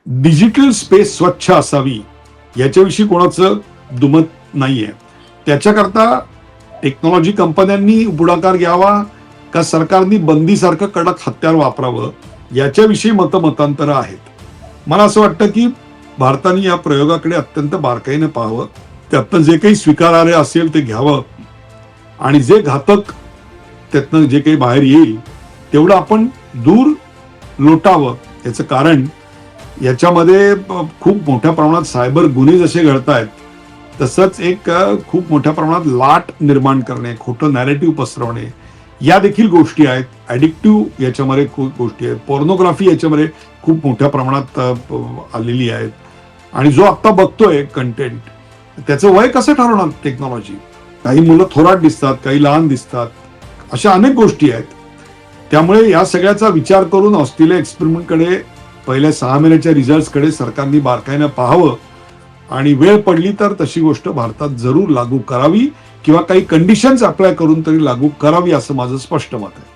Digital space स्वच्छ असावी याच्याविषयी कोणाचं दुमत नाहीये. त्याच्याकरता टेक्नॉलॉजी कंपन्यांनी पुढाकार घ्यावा का सरकारनी बंदीसारखं कडक हत्यार वापरावं याच्याविषयी मतांतर आहेत. मला असं वाटतं की भारताने या प्रयोगाकडे अत्यंत बारकाईने पाहावं, त्यातनं जे काही स्वीकारार्ह असेल ते घ्यावं आणि जे घातक त्यातनं जे काही बाहेर येईल तेवढं आपण दूर लोटावं. याचं कारण याच्यामध्ये खूप मोठ्या प्रमाणात सायबर गुन्हे जसे घडत आहेत तसंच एक खूप मोठ्या प्रमाणात लाट निर्माण करणे, खोटं नॅरेटिव्ह पसरवणे या देखील गोष्टी आहेत. ॲडिक्टिव्ह याच्यामध्ये खूप गोष्टी आहेत. पोर्नोग्राफी याच्यामध्ये खूप मोठ्या प्रमाणात आलेली आहेत. आणि जो आत्ता बघतोय कंटेंट त्याचं वय कसं ठरवणार टेक्नॉलॉजी? काही मुलं थोरात दिसतात, काही लहान दिसतात, अशा अनेक गोष्टी आहेत. त्यामुळे या सगळ्याचा विचार करून ऑस्ट्रेलिया एक्सपेरिमेंटकडे पहिल्या 6 महिन्याच्या रिझल्ट्सकडे सरकारने बारकाईनं पाहावं आणि वेळ पडली तर तशी गोष्ट भारतात जरूर लागू करावी किंवा काही कंडिशन्स अप्लाय करून तरी लागू करावी असं माझं स्पष्ट मत आहे.